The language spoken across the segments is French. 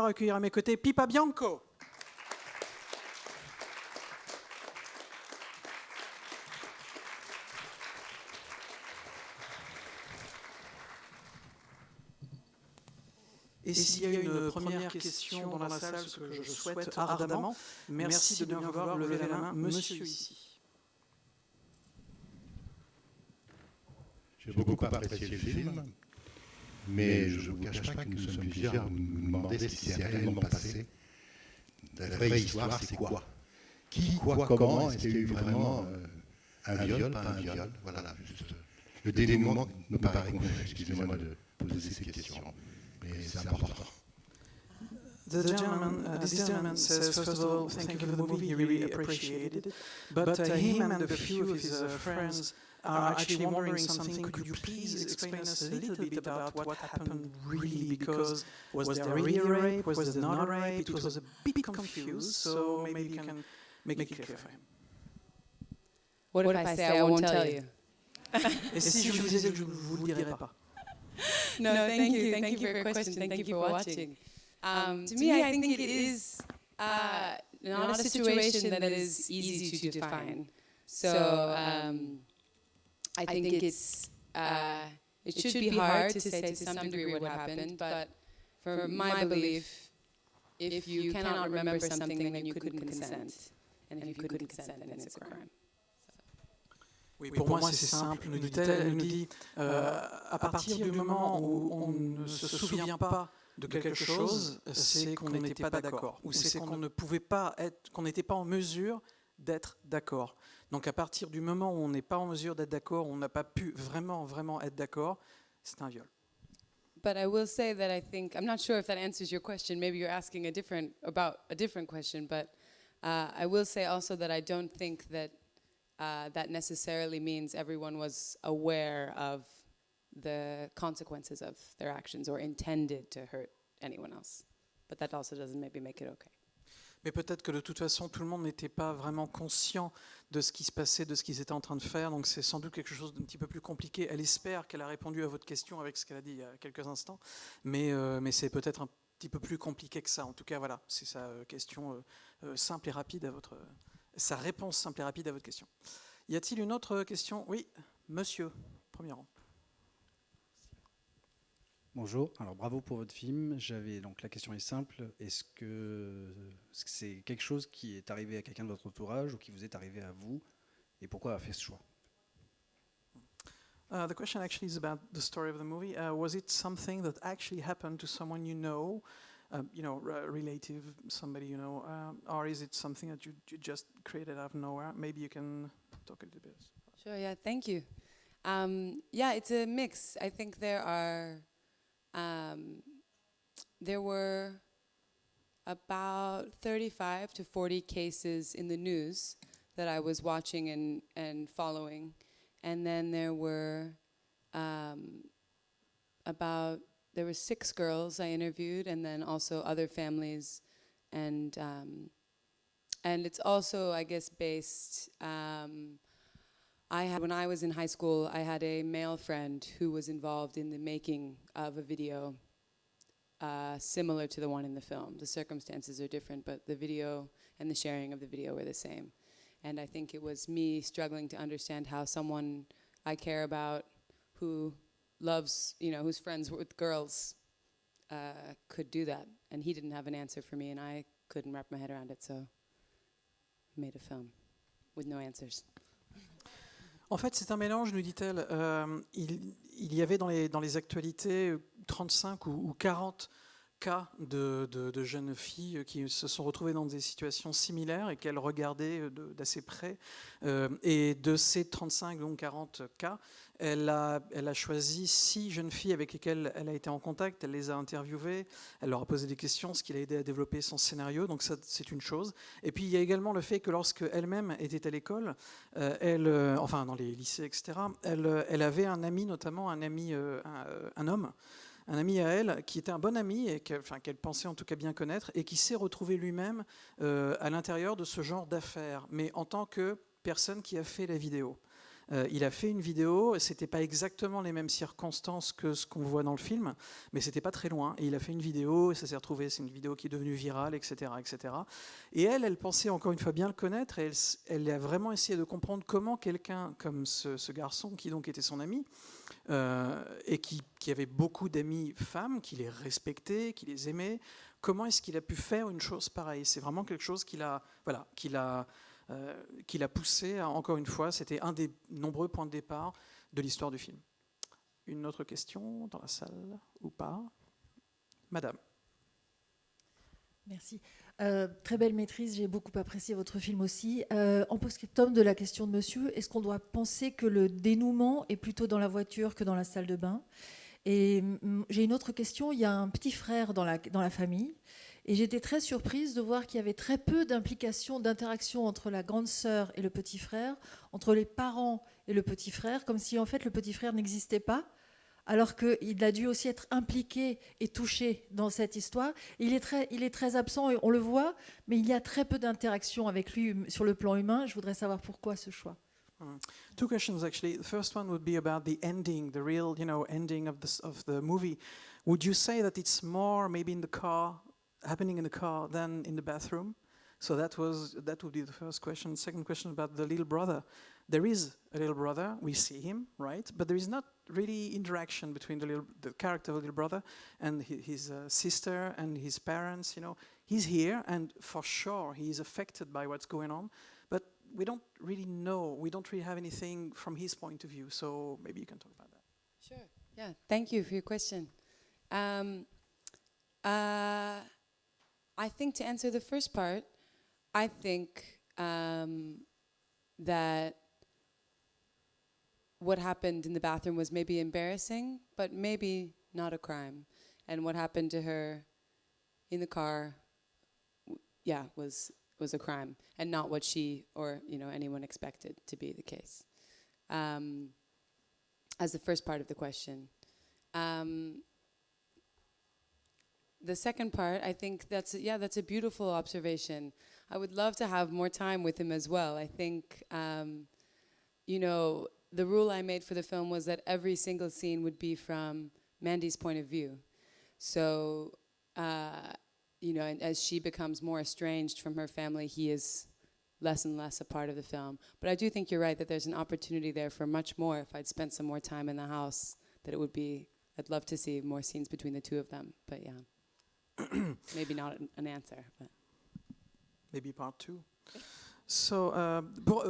accueillir à mes côtés Pipa Bianco. Et s'il y a une première question dans la salle, ce que je souhaite ardemment, merci de bien vouloir lever la main, monsieur ici. J'ai beaucoup apprécié le film, mais je ne vous cache pas que nous sommes plusieurs à nous demander ce qui s'est réellement passé. La vraie histoire, c'est quoi? Qui, quoi, comment? Est-ce qu'il y a eu vraiment un viol, pas un viol? Voilà, juste le dénouement me paraît confus. Excusez-moi de poser ces questions, mais c'est important. This gentleman says, first of all, thank you for the movie, he really appreciated it. But him and a few of his friends are actually wondering something. Could you please explain us a little bit about what happened really? Because was there really a rape? Was there not a rape? It was a bit confused, so maybe you can make it clear for him. What if I say I won't tell you? Et si je vous disais que je ne vous le dirais pas? No, thank you. Thank you for your question. Thank you for watching. To me, I think it is not a situation that is easy to define. So I think it should be hard to say to some degree what happened, but for my belief, if you cannot remember something, then you couldn't consent. And if you couldn't consent, then it's a crime. Oui, pour moi c'est simple, nous dit-elle. Elle nous dit, à partir du moment où on ne se souvient pas de quelque chose, c'est qu'on n'était pas d'accord, ou c'est qu'on ne pouvait pas être, qu'on n'était pas en mesure d'être d'accord. Donc à partir du moment où on n'est pas en mesure d'être d'accord, on n'a pas pu vraiment être d'accord, c'est un viol. But I will say that I think, I'm not sure if that answers your question, maybe you're asking about a different question, but I will say also that I don't think that that necessarily means everyone was aware of the consequences of their actions or intended to hurt anyone else. But that also doesn't maybe make it okay. Mais peut-être que de toute façon, tout le monde n'était pas vraiment conscient de ce qui se passait, de ce qu'ils étaient en train de faire. Donc c'est sans doute quelque chose d'un petit peu plus compliqué. Elle espère qu'elle a répondu à votre question avec ce qu'elle a dit il y a quelques instants. Mais c'est peut-être un petit peu plus compliqué que ça. En tout cas, voilà, c'est sa question simple et rapide à votre... sa réponse simple et rapide à votre question. Y a-t-il une autre question? Oui, monsieur, premier rang. Bonjour, alors bravo pour votre film. Donc la question est simple, est-ce que c'est quelque chose qui est arrivé à quelqu'un de votre entourage ou qui vous est arrivé à vous, et pourquoi avoir fait ce choix? The question actually is about the story of the movie. Was it something that actually happened to someone you know, relative, somebody you know, or is it something that you just created out of nowhere? Maybe you can talk a little bit. Sure, yeah, thank you. Yeah, it's a mix. I think there were about 35 to 40 cases in the news that I was watching and following. And then there were there were 6 girls I interviewed, and then also other families. And it's also, I guess, based... when I was in high school, I had a male friend who was involved in the making of a video similar to the one in the film. The circumstances are different, but the video and the sharing of the video were the same. And I think it was me struggling to understand how someone I care about, who loves, who's friends with girls, could do that. And he didn't have an answer for me, and I couldn't wrap my head around it, so I made a film with no answers. En fait, c'est un mélange, nous dit-elle. Il y avait dans les actualités 35 ou 40 cas de jeunes filles qui se sont retrouvées dans des situations similaires et qu'elle regardait d'assez près. Et de ces 35, donc 40 cas, elle a choisi 6 jeunes filles avec lesquelles elle a été en contact, elle les a interviewées, elle leur a posé des questions, ce qui l'a aidé à développer son scénario, donc ça c'est une chose. Et puis il y a également le fait que lorsque elle-même était à l'école, enfin dans les lycées, etc., elle avait un ami, notamment un homme, un ami à elle qui était un bon ami et qu'elle pensait en tout cas bien connaître et qui s'est retrouvé lui-même à l'intérieur de ce genre d'affaires, mais en tant que personne qui a fait la vidéo. Il a fait une vidéo, c'était pas exactement les mêmes circonstances que ce qu'on voit dans le film, mais c'était pas très loin. Et il a fait une vidéo, et ça s'est retrouvé, c'est une vidéo qui est devenue virale, etc., etc. Et elle pensait encore une fois bien le connaître, et elle a vraiment essayé de comprendre comment quelqu'un comme ce garçon, qui donc était son ami, et qui avait beaucoup d'amis femmes, qui les respectait, qui les aimait, comment est-ce qu'il a pu faire une chose pareille? C'est vraiment quelque chose qu'il a poussé, encore une fois, c'était un des nombreux points de départ de l'histoire du film. Une autre question dans la salle ou pas? Madame. Merci. Très belle maîtrise, j'ai beaucoup apprécié votre film aussi. En post-scriptum de la question de monsieur, est-ce qu'on doit penser que le dénouement est plutôt dans la voiture que dans la salle de bain? Et j'ai une autre question, il y a un petit frère dans la famille, et j'étais très surprise de voir qu'il y avait très peu d'implication, d'interaction entre la grande sœur et le petit frère, entre les parents et le petit frère, comme si en fait le petit frère n'existait pas, alors qu'il a dû aussi être impliqué et touché dans cette histoire. Il est très absent, et on le voit, mais il y a très peu d'interaction avec lui sur le plan humain. Je voudrais savoir pourquoi ce choix. Two questions actually. The first one would be about the ending, the real, ending of the movie. Would you say that it's more maybe in the car, happening in the car, than in the bathroom? So that would be the first question. Second question about the little brother. There is a little brother. We see him, right? But there is not really interaction between the character of the little brother and his sister and his parents. He's here, and for sure he is affected by what's going on. But we don't really know. We don't really have anything from his point of view. So maybe you can talk about that. Sure. Yeah. Thank you for your question. I think to answer the first part, I think that what happened in the bathroom was maybe embarrassing, but maybe not a crime. And what happened to her in the car, was a crime, and not what she or anyone expected to be the case. As the first part of the question. The second part, I think that's a beautiful observation. I would love to have more time with him as well. I think, the rule I made for the film was that every single scene would be from Mandy's point of view. So, and as she becomes more estranged from her family, he is less and less a part of the film. But I do think you're right that there's an opportunity there for much more. If I'd spent some more time in the house, I'd love to see more scenes between the two of them. But yeah. Maybe not an answer, but maybe part two. So, pour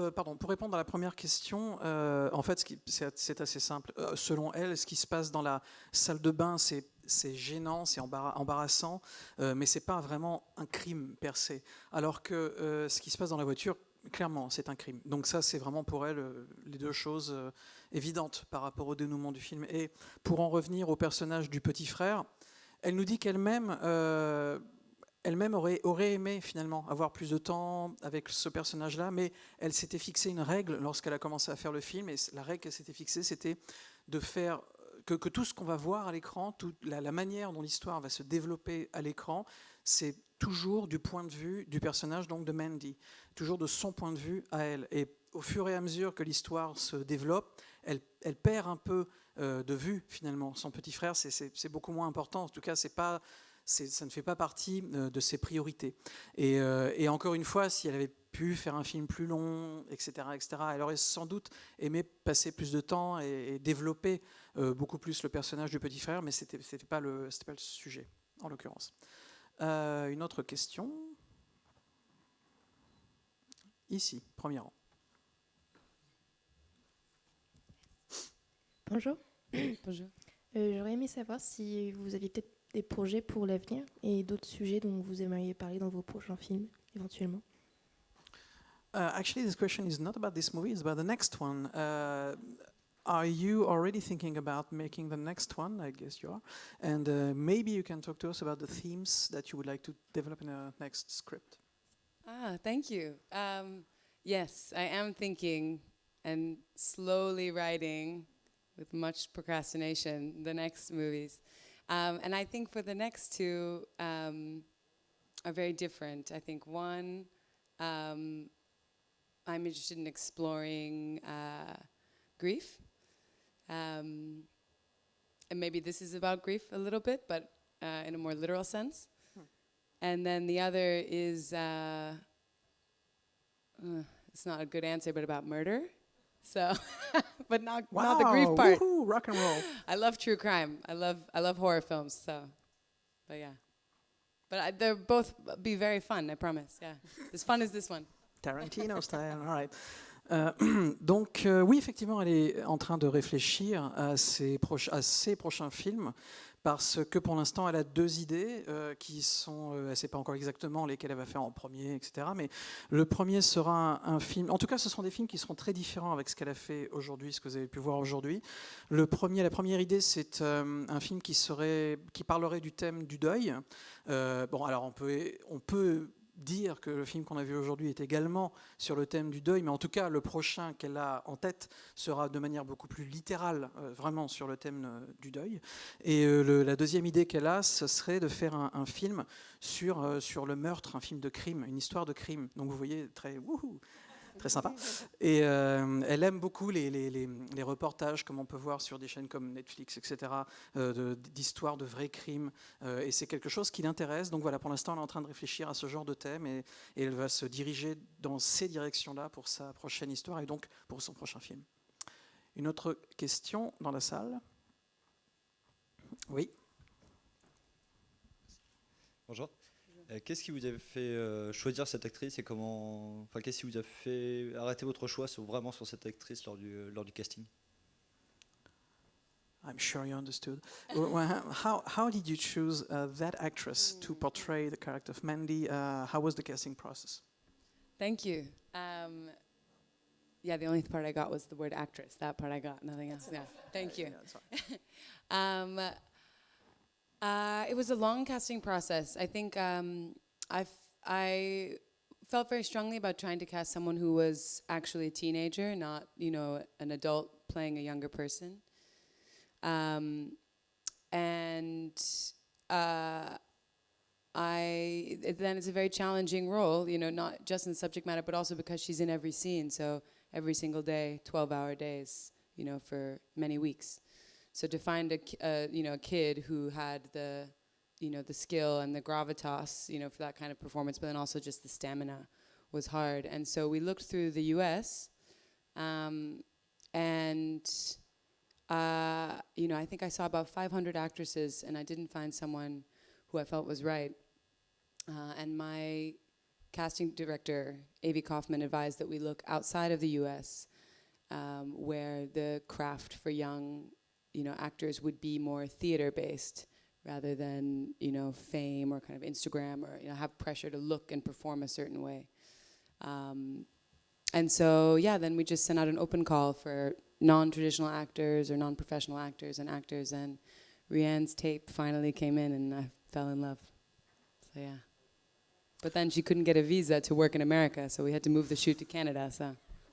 répondre à la première question, en fait, c'est assez simple. Selon elle, ce qui se passe dans la salle de bain, c'est gênant, c'est embarrassant, mais c'est pas vraiment un crime per se. Alors que ce qui se passe dans la voiture, clairement, c'est un crime. Donc ça, c'est vraiment pour elle les deux choses évidentes par rapport au dénouement du film. Et pour en revenir au personnage du petit frère, elle nous dit qu'elle-même aurait aimé finalement avoir plus de temps avec ce personnage-là, mais elle s'était fixé une règle lorsqu'elle a commencé à faire le film, et la règle qu'elle s'était fixée, c'était de faire que tout ce qu'on va voir à l'écran, toute la manière dont l'histoire va se développer à l'écran, c'est toujours du point de vue du personnage, donc de Mandy, toujours de son point de vue à elle. Et au fur et à mesure que l'histoire se développe, elle perd un peu de vue finalement. Son petit frère, c'est beaucoup moins important. En tout cas, ça ne fait pas partie de ses priorités. Et encore une fois, si elle avait pu faire un film plus long, etc., elle aurait sans doute aimé passer plus de temps et développer beaucoup plus le personnage du petit frère, mais c'était pas le sujet, en l'occurrence. Une autre question. Ici, premier rang. Bonjour. Bonjour. J'aurais aimé savoir si vous aviez peut-être des projets pour l'avenir et d'autres sujets dont vous aimeriez parler dans vos prochains films, éventuellement. Actually, this question is not about this movie, it's about the next one. Are you already thinking about making the next one? I guess you are. And maybe you can talk to us about the themes that you would like to develop in a next script. Thank you. Yes, I am thinking and slowly writing, with much procrastination, the next movies. And I think for the next two are very different. I think one, I'm interested in exploring grief. And maybe this is about grief a little bit, but in a more literal sense. And then the other is, it's not a good answer, but about murder. So, but not the grief part. Woohoo, rock and roll. I love true crime. I love horror films. So, but yeah. But they'll both be very fun, I promise. Yeah, as fun as this one. Tarantino style, all right. Donc oui, effectivement, elle est en train de réfléchir à ses prochains films parce que pour l'instant, elle a 2 idées qui sont, elle ne sait pas encore exactement lesquelles elle va faire en premier, etc. Mais le premier sera un film, en tout cas, ce seront des films qui seront très différents avec ce qu'elle a fait aujourd'hui, ce que vous avez pu voir aujourd'hui. La première idée, c'est un film qui parlerait du thème du deuil. Bon, alors on peut dire que le film qu'on a vu aujourd'hui est également sur le thème du deuil, mais en tout cas, le prochain qu'elle a en tête sera de manière beaucoup plus littérale, vraiment sur le thème du deuil. Et la deuxième idée qu'elle a, ce serait de faire un film sur le meurtre, un film de crime, une histoire de crime. Donc vous voyez, très sympa. Et elle aime beaucoup les reportages, comme on peut voir sur des chaînes comme Netflix, etc., d'histoires de vrais crimes. Et c'est quelque chose qui l'intéresse. Donc voilà, pour l'instant, elle est en train de réfléchir à ce genre de thème et elle va se diriger dans ces directions-là pour sa prochaine histoire et donc pour son prochain film. Une autre question dans la salle ? Oui. Bonjour. Qu'est-ce qui vous a fait choisir cette actrice et qu'est-ce qui vous a fait arrêter votre choix vraiment sur cette actrice lors du casting? I'm sure you understood. How did you choose that actress to portray the character of Mandy? How was the casting process? Thank you. Yeah, the only part I got was the word actress. That part I got, nothing else. Yeah, thank you. It was a long casting process. I think I felt very strongly about trying to cast someone who was actually a teenager, not an adult playing a younger person. Then it's a very challenging role, not just in the subject matter, but also because she's in every scene. So every single day, 12-hour days, for many weeks. So to find a kid who had the skill and the gravitas, for that kind of performance, but then also just the stamina was hard. And so we looked through the U.S. I think I saw about 500 actresses, and I didn't find someone who I felt was right. And my casting director, Avi Kaufman, advised that we look outside of the U.S., where the craft for young actors would be more theater-based rather than, fame or kind of Instagram or, have pressure to look and perform a certain way. And so, then we just sent out an open call for non-traditional actors or non-professional actors, and Rianne's tape finally came in, and I fell in love. So, yeah. But then she couldn't get a visa to work in America, so we had to move the shoot to Canada,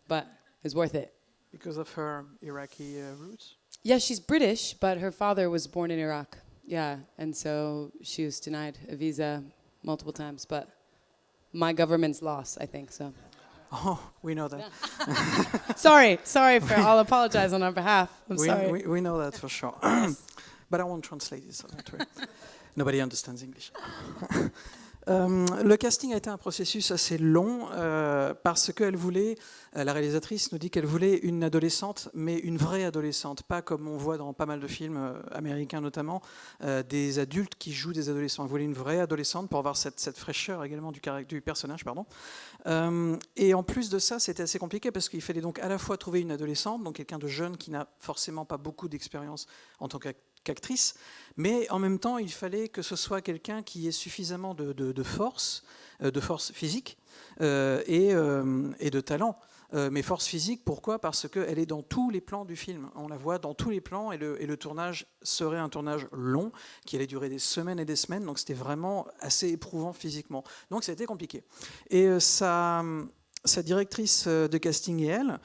but it was worth it. Because of her Iraqi roots? Yeah, she's British, but her father was born in Iraq. Yeah, and so she was denied a visa multiple times, but my government's loss, I think, so. Oh, we know that. Yeah. sorry I'll apologize on our behalf. I'm sorry. We know that for sure. But I won't translate it, so don't worry. Nobody understands English. Le casting a été un processus assez long parce qu'elle voulait, la réalisatrice nous dit qu'elle voulait une adolescente, mais une vraie adolescente, pas comme on voit dans pas mal de films américains notamment, des adultes qui jouent des adolescents. Elle voulait une vraie adolescente pour avoir cette fraîcheur également du personnage. Et en plus de ça, c'était assez compliqué parce qu'il fallait donc à la fois trouver une adolescente, donc quelqu'un de jeune qui n'a forcément pas beaucoup d'expérience en tant qu'actrice, mais en même temps, il fallait que ce soit quelqu'un qui ait suffisamment de force physique et de talent. Mais force physique, pourquoi ? Parce qu'elle est dans tous les plans du film. On la voit dans tous les plans et le tournage serait un tournage long qui allait durer des semaines et des semaines, donc c'était vraiment assez éprouvant physiquement. Donc c'était compliqué. Et sa directrice de casting et elle,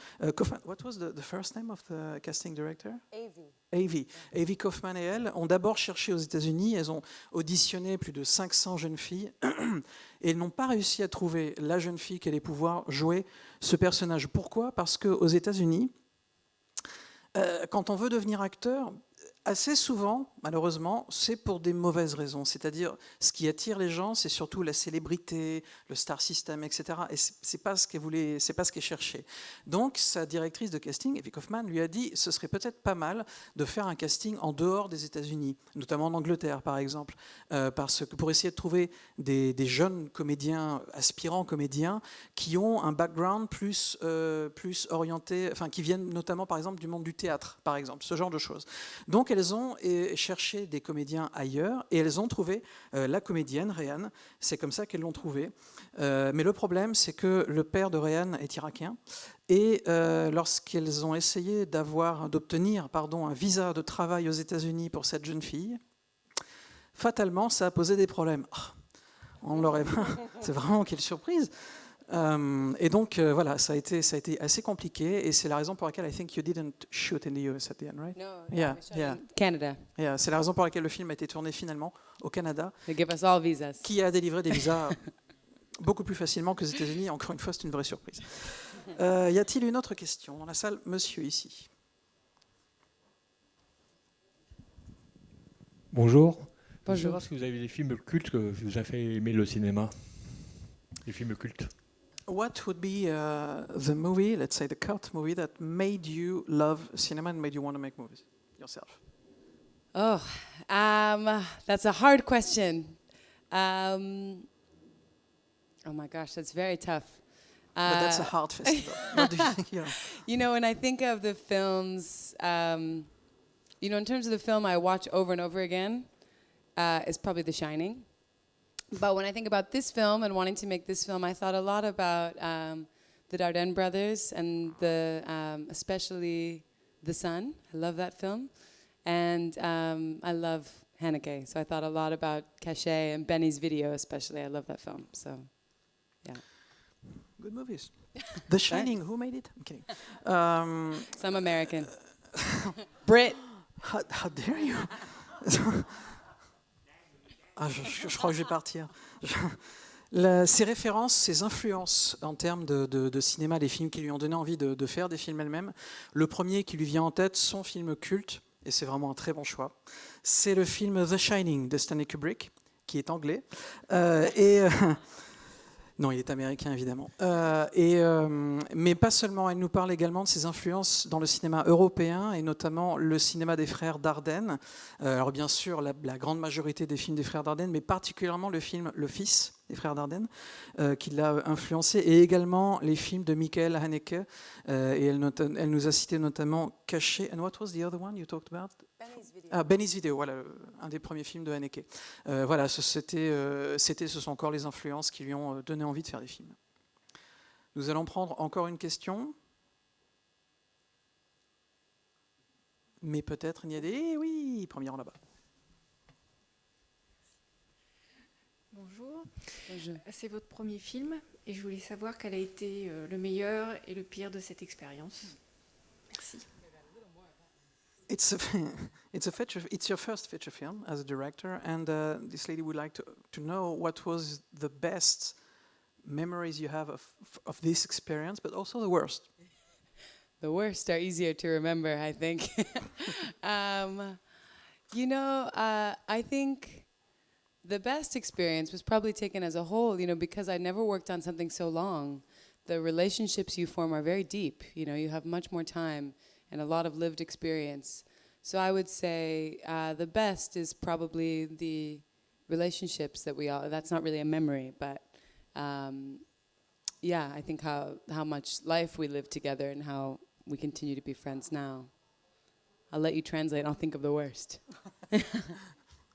what was the first name of the casting director? Avi Kaufman et elle ont d'abord cherché aux États-Unis. Elles ont auditionné plus de 500 jeunes filles et elles n'ont pas réussi à trouver la jeune fille qui allait pouvoir jouer ce personnage. Pourquoi ? Parce qu'aux États-Unis, Quand on veut devenir acteur, assez souvent, malheureusement, c'est pour des mauvaises raisons. C'est-à-dire, ce qui attire les gens, c'est surtout la célébrité, le star system, etc. Et c'est pas ce qu'elle voulait, c'est pas ce qu'elle cherchait. Donc, sa directrice de casting, Evie Kaufman, lui a dit, ce serait peut-être pas mal de faire un casting en dehors des États-Unis, notamment en Angleterre, par exemple, parce que pour essayer de trouver des jeunes comédiens, aspirants comédiens, qui ont un background plus orienté, enfin, qui viennent notamment, par exemple, du monde du théâtre, par exemple, ce genre de choses. Donc elles ont cherché des comédiens ailleurs et elles ont trouvé la comédienne, Réan. C'est comme ça qu'elles l'ont trouvée. Mais le problème, c'est que le père de Réan est irakien. Et lorsqu'elles ont essayé d'obtenir un visa de travail aux États-Unis pour cette jeune fille, fatalement, ça a posé des problèmes. On l'aurait pas. C'est vraiment quelle surprise. Et donc voilà, ça a été assez compliqué et c'est la raison pour laquelle I think you didn't shoot in the US at the end, right? No, Yeah, we shot yeah. in Canada. Yeah, c'est la raison pour laquelle le film a été tourné finalement au Canada, They give us all visas. qui a délivré des visas beaucoup plus facilement que les États-Unis. Encore une fois, c'est une vraie surprise. Y a-t-il une autre question dans la salle? Monsieur ici. Bonjour. Je veux Bonjour. savoir si vous avez des films cultes que vous avez fait aimer le cinéma. Des films cultes. What would be the movie, let's say the cult movie, that made you love cinema and made you want to make movies yourself? Oh, that's a hard question. Oh my gosh, that's very tough. But that's a hard festival. What do you think? You know, when I think of the films, you know, in terms of the film I watch over and over again, is probably The Shining. But when I think about this film and wanting to make this film, I thought a lot about the Dardenne brothers and especially The Son. I love that film. And I love Haneke. So I thought a lot about Cachet and Benny's Video especially. I love that film. So, yeah. Good movies. The Shining, who made it? I'm kidding. Some American. Brit. How dare you? Je crois que je vais partir. Ses références, ses influences en termes de cinéma, des films qui lui ont donné envie de faire des films elle-même. Le premier qui lui vient en tête, son film culte, et c'est vraiment un très bon choix, c'est le film The Shining de Stanley Kubrick, qui est anglais. Non, il est américain, évidemment. Mais pas seulement, elle nous parle également de ses influences dans le cinéma européen, et notamment le cinéma des frères Dardenne. Alors bien sûr, la grande majorité des films des frères Dardenne, mais particulièrement le film Le Fils des frères Dardenne, qui l'a influencé, et également les films de Michael Haneke. Et elle nous a cité notamment Caché. And what was the other one you talked about? Benny's Video. Ah, Benny's Video, voilà, un des premiers films de Haneke. Voilà, ce sont encore les influences qui lui ont donné envie de faire des films. Nous allons prendre encore une question. Mais peut-être il y a des... Eh oui, premier rang là-bas. Bonjour, Bonjour. c'est votre premier film et je voulais savoir quel a été le meilleur et le pire de cette expérience. Merci. It's your first feature film as a director, and this lady would like to know what was the best memories you have of this experience, but also the worst. The worst are easier to remember, I think. You know, I think the best experience was probably taken as a whole, you know, because I never worked on something so long. The relationships you form are very deep. You know, you have much more time and a lot of lived experience. So I would say the best is probably the relationships that that's not really a memory, but yeah, I think how much life we live together and how we continue to be friends now. I'll let you translate. I'll think of the worst.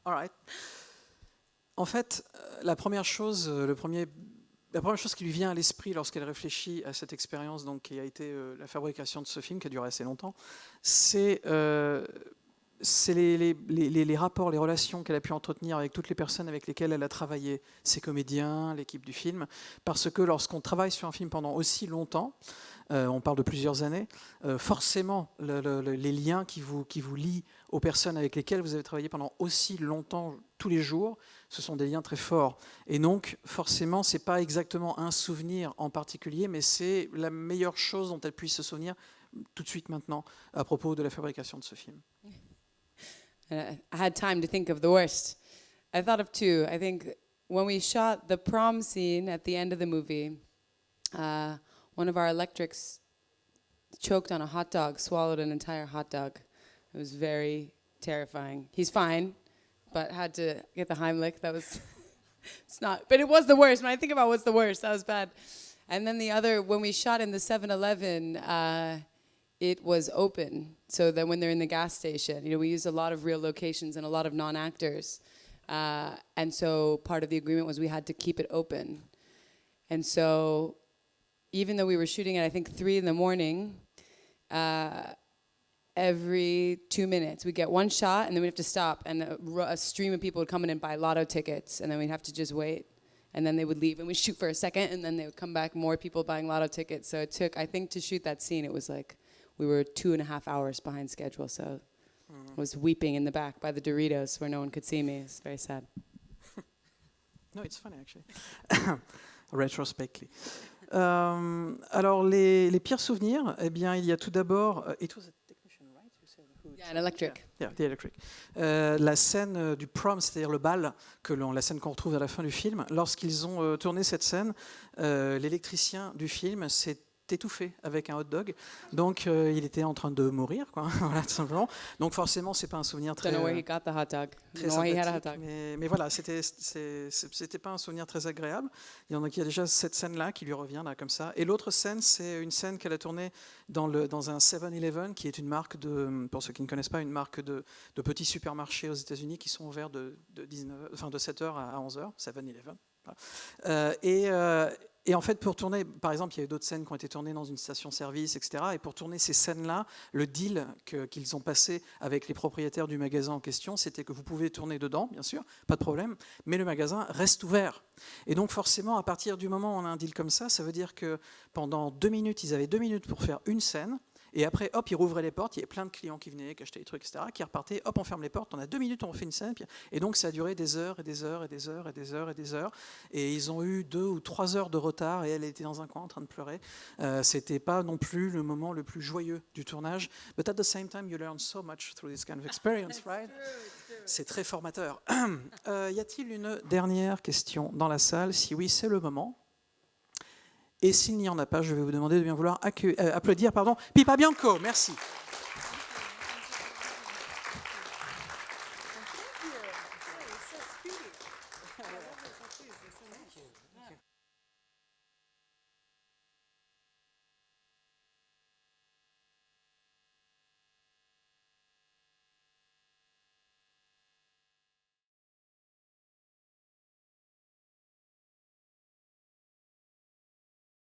All right. En fait, la première chose qui lui vient à l'esprit lorsqu'elle réfléchit à cette expérience, donc, qui a été la fabrication de ce film, qui a duré assez longtemps, c'est les rapports, les relations qu'elle a pu entretenir avec toutes les personnes avec lesquelles elle a travaillé, ses comédiens, l'équipe du film, parce que lorsqu'on travaille sur un film pendant aussi longtemps, on parle de plusieurs années, forcément les liens qui vous lient aux personnes avec lesquelles vous avez travaillé pendant aussi longtemps, tous les jours, ce sont des liens très forts. Et donc, forcément, ce n'est pas exactement un souvenir en particulier, mais c'est la meilleure chose dont elle puisse se souvenir, tout de suite maintenant à propos de la fabrication de ce film? I had time to think of the worst. I thought of two. I think when we shot the prom scene at the end of the movie, one of our electrics choked on a hot dog, swallowed an entire hot dog. It was very terrifying. He's fine, but had to get the Heimlich. That was, it's not, but it was the worst. When I think about what's the worst, that was bad. And then the other, when we shot in the 7-Eleven, it was open. So that when they're in the gas station, we used a lot of real locations and a lot of non-actors. And so part of the agreement was we had to keep it open. And so even though we were shooting at, I think, 3 a.m, every 2 minutes we'd get one shot and then we'd have to stop, and a stream of people would come in and buy lotto tickets, and then we'd have to just wait. And then they would leave and we'd shoot for a second, and then they would come back, more people buying lotto tickets. So it took, I think, to shoot that scene, it was like we were 2.5 hours behind schedule. So I was weeping in the back by the Doritos where no one could see me. It's very sad. No, it's funny actually. Retrospectively. Alors les pires souvenirs, eh bien il y a tout d'abord. It was a technician, right? You said who? Yeah, an electric. Yeah, the electric. La scène du prom, c'est-à-dire le bal, la scène qu'on retrouve à la fin du film. Lorsqu'ils ont tourné cette scène, l'électricien du film s'est étouffé avec un hot dog, donc il était en train de mourir, quoi. Voilà, tout simplement. Donc forcément, c'est pas un souvenir très. Don't know where he got the hot dog. Très No, he had a hot sympathique, dog. mais voilà, c'était pas un souvenir très agréable. Il y en a qui a déjà cette scène-là qui lui revient là comme ça. Et l'autre scène, c'est une scène qu'elle a tournée dans un 7-Eleven, qui est une marque pour ceux qui ne connaissent pas, une marque de petits supermarchés aux États-Unis qui sont ouverts de 7h à 11h, 7-Eleven. Voilà. Et en fait, pour tourner, par exemple, il y a eu d'autres scènes qui ont été tournées dans une station-service, etc. Et pour tourner ces scènes-là, le deal qu'ils ont passé avec les propriétaires du magasin en question, c'était que vous pouvez tourner dedans, bien sûr, pas de problème, mais le magasin reste ouvert. Et donc forcément, à partir du moment où on a un deal comme ça veut dire que pendant 2 minutes, ils avaient 2 minutes pour faire une scène. Et après, hop, ils rouvraient les portes, il y avait plein de clients qui venaient, qui achetaient des trucs, etc., qui repartaient, hop, on ferme les portes, on a 2 minutes, on refait une scène, et donc ça a duré des heures et des heures et des heures et des heures et des heures, et ils ont eu 2 ou 3 heures de retard, et elle était dans un coin en train de pleurer. C'était pas non plus le moment le plus joyeux du tournage, but at the same time, you learn so much through this kind of experience, right? C'est très formateur. Y a-t-il une dernière question dans la salle? Si oui, c'est le moment. Et s'il n'y en a pas, je vais vous demander de bien vouloir applaudir, Pipa Bianco. Merci.